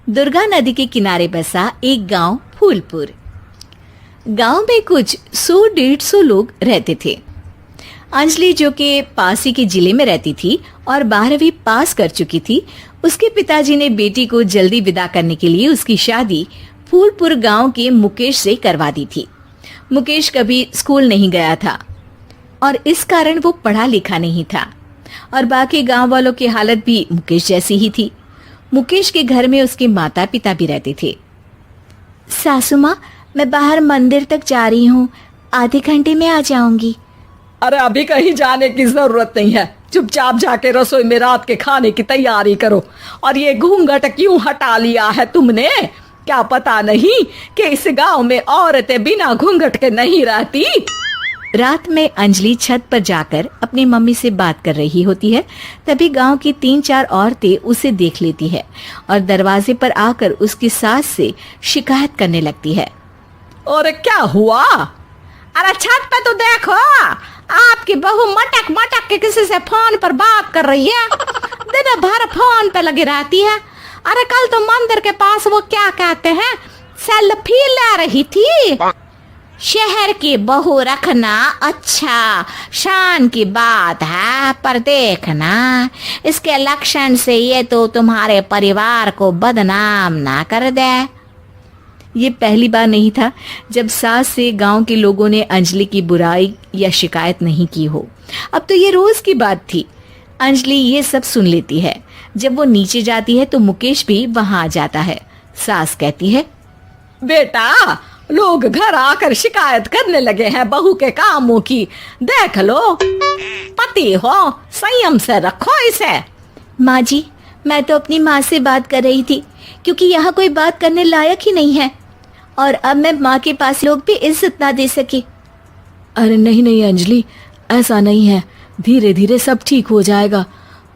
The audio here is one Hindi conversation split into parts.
दुर्गा नदी के किनारे बसा एक गांव फूलपुर। गांव में कुछ 100-150 लोग रहते थे। अंजलि, जो कि पास ही के जिले में रहती थी और 12वीं पास कर चुकी थी, उसके पिताजी ने बेटी को जल्दी विदा करने के लिए उसकी शादी फूलपुर गांव के मुकेश से करवा दी थी। मुकेश कभी स्कूल नहीं गया था और इस कारण वो पढ़ा लिखा नहीं था और बाकी गांव वालों की हालत भी मुकेश जैसी ही थी। मुकेश के घर में उसके माता पिता भी रहते थे। सासू माँ, मैं बाहर मंदिर तक जा रही हूँ, आधे घंटे में आ जाऊंगी। अरे अभी कहीं जाने की जरूरत नहीं है, चुपचाप जाके रसोई में रात के खाने की तैयारी करो। और ये घूंघट क्यों हटा लिया है तुमने? क्या पता नहीं कि इस गांव में औरतें बिना घूंघट के नहीं रहती? रात में अंजलि छत पर जाकर अपनी मम्मी से बात कर रही होती है। तभी गांव की 3-4 औरतें उसे देख लेती है और दरवाजे पर आकर उसकी सास से शिकायत करने लगती है। और क्या हुआ? अरे छत पे तो देखो, आपकी बहू मटक मटक के किसी से फोन पर बात कर रही है। दिन भर फोन पे लगी रहती है। अरे कल तो मंदिर के पास वो क्या कहते हैं, सेल्फी ले रही थी। शहर की बहू रखना अच्छा शान की बात है, पर देखना इसके लक्षण से ये तो तुम्हारे परिवार को बदनाम ना कर दे। ये पहली बार नहीं था जब सास से गांव के लोगों ने अंजलि की बुराई या शिकायत नहीं की हो। अब तो ये रोज की बात थी। अंजलि ये सब सुन लेती है। जब वो नीचे जाती है तो मुकेश भी वहां आ जाता है। सास कहती है, बेटा, लोग घर आकर शिकायत करने लगे हैं बहू के कामों की। देख लो, पति हो, संयम से रखो इसे। माँ जी, मैं तो अपनी माँ से बात कर रही थी क्योंकि यहाँ कोई बात करने लायक ही नहीं है और अब मैं माँ के पास लोग भी इज्जत ना दे सके। अरे नहीं नहीं अंजलि, ऐसा नहीं है, धीरे धीरे सब ठीक हो जाएगा,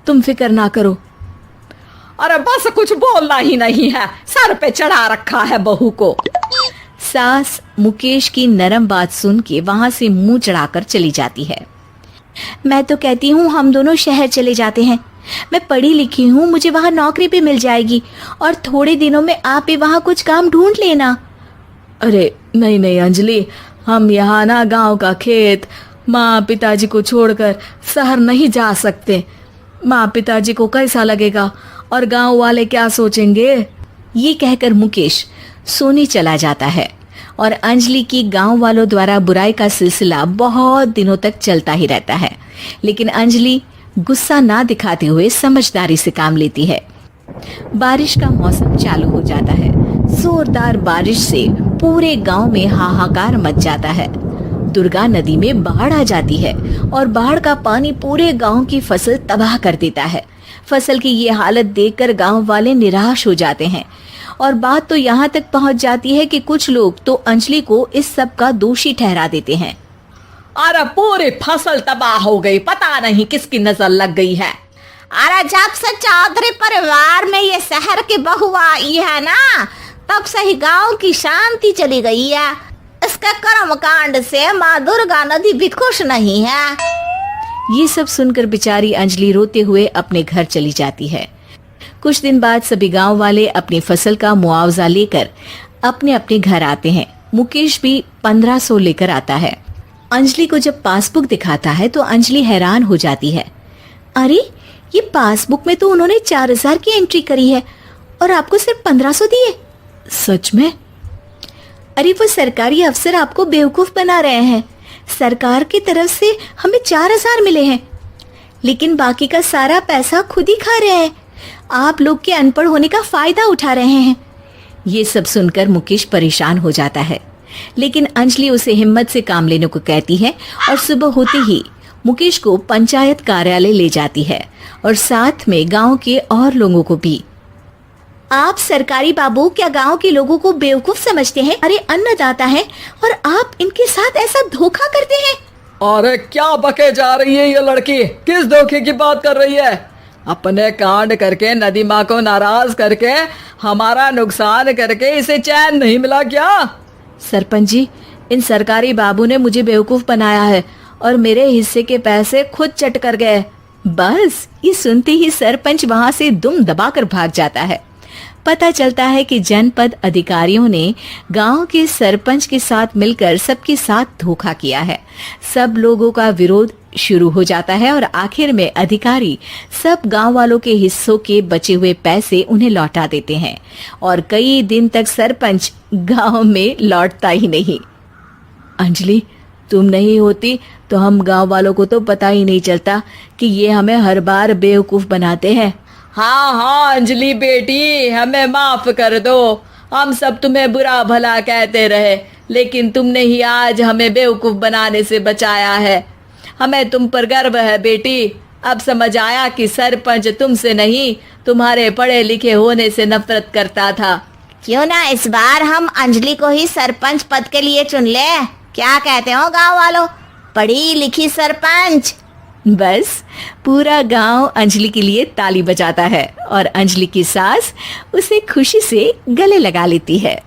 तुम फिक्र ना करो। अरे बस कुछ बोलना ही नहीं है, सर पे चढ़ा रखा है बहू को। सास मुकेश की नरम बात सुन के वहां से मुंह चढ़ाकर चली जाती है। मैं तो कहती हूँ हम दोनों शहर चले जाते हैं। मैं पढ़ी लिखी हूँ, मुझे वहाँ नौकरी भी मिल जाएगी और थोड़े दिनों में आप भी वहाँ कुछ काम ढूंढ लेना। अरे नहीं नहीं अंजलि, हम यहाँ ना गांव का खेत, माँ पिताजी को छोड़कर शहर नहीं जा सकते। माँ पिताजी को कैसा लगेगा और गांव वाले क्या सोचेंगे? ये कहकर मुकेश सोने चला जाता है और अंजलि की गांव वालों द्वारा बुराई का सिलसिला बहुत दिनों तक चलता ही रहता है। लेकिन अंजलि गुस्सा ना दिखाते हुए समझदारी से काम लेती है। बारिश का मौसम चालू हो जाता है। जोरदार बारिश से पूरे गांव में हाहाकार मच जाता है। दुर्गा नदी में बाढ़ आ जाती है और बाढ़ का पानी पूरे गांव की फसल तबाह कर देता है। फसल की ये हालत देखकर गांव वाले निराश हो जाते हैं और बात तो यहाँ तक पहुँच जाती है कि कुछ लोग तो अंजलि को इस सब का दोषी ठहरा देते हैं। अरे पूरी फसल तबाह हो गई, पता नहीं किसकी नजर लग गई है। अरे जब से चौधरी परिवार में ये शहर की बहू आई है ना, तब से ही गांव की शांति चली गई है। इसके कर्म कांड से माँ दुर्गा नदी भी खुश नहीं है। ये सब सुनकर बेचारी अंजलि रोते हुए अपने घर चली जाती है। कुछ दिन बाद सभी गांव वाले अपनी फसल का मुआवजा लेकर अपने अपने घर आते हैं। मुकेश भी 1500 लेकर आता है। अंजलि को जब पासबुक दिखाता है तो अंजलि हैरान हो जाती है। अरे, ये पासबुक में तो उन्होंने 4000 की एंट्री करी है और आपको सिर्फ 1500 दिए। सच में? अरे वो सरकारी अफसर आपको बेवकूफ बना रहे हैं। सरकार की तरफ से हमें 4000 मिले हैं, लेकिन बाकी का सारा पैसा खुद ही खा रहे हैं। आप लोग के अनपढ़ होने का फायदा उठा रहे हैं। ये सब सुनकर मुकेश परेशान हो जाता है, लेकिन अंजलि उसे हिम्मत से काम लेने को कहती है और सुबह होते ही मुकेश को पंचायत कार्यालय ले जाती है और साथ में गांव के और लोगों को भी। आप सरकारी बाबू क्या गांव के लोगों को बेवकूफ समझते हैं? अरे अन्नदाता है और आप इनके साथ ऐसा धोखा करते हैं। अरे क्या बके जा रही है ये लड़की? किस धोखे की बात कर रही है? अपने कांड करके नदी माँ को नाराज करके हमारा नुकसान करके इसे चैन नहीं मिला क्या? सरपंच जी, इन सरकारी बाबू ने मुझे बेवकूफ बनाया है और मेरे हिस्से के पैसे खुद चट कर गए। बस ये सुनते ही सरपंच वहां से दुम दबाकर भाग जाता है। पता चलता है कि जनपद अधिकारियों ने गांव के सरपंच के साथ मिलकर सबके साथ धोखा किया है। सब लोगों का विरोध शुरू हो जाता है और आखिर में अधिकारी सब गांव वालों के हिस्सों के बचे हुए पैसे उन्हें लौटा देते हैं और कई दिन तक सरपंच गांव में लौटता ही नहीं। अंजलि, तुम नहीं होती तो हम गांव वालों को तो पता ही नहीं चलता कि ये हमें हर बार बेवकूफ बनाते हैं। हाँ हाँ अंजलि बेटी, हमें माफ कर दो। हम सब तुम्हें बुरा भला कहते रहे, लेकिन तुमने ही आज हमें बेवकूफ बनाने से बचाया है। हमें तुम पर गर्व है बेटी। अब समझ आया कि सरपंच तुमसे नहीं, तुम्हारे पढ़े लिखे होने से नफरत करता था। क्यों ना इस बार हम अंजलि को ही सरपंच पद के लिए चुन ले। क्या कहते हो गांव वालों? पढ़ी लिखी सरपंच। बस पूरा गांव अंजलि के लिए ताली बजाता है और अंजलि की सास उसे खुशी से गले लगा लेती है।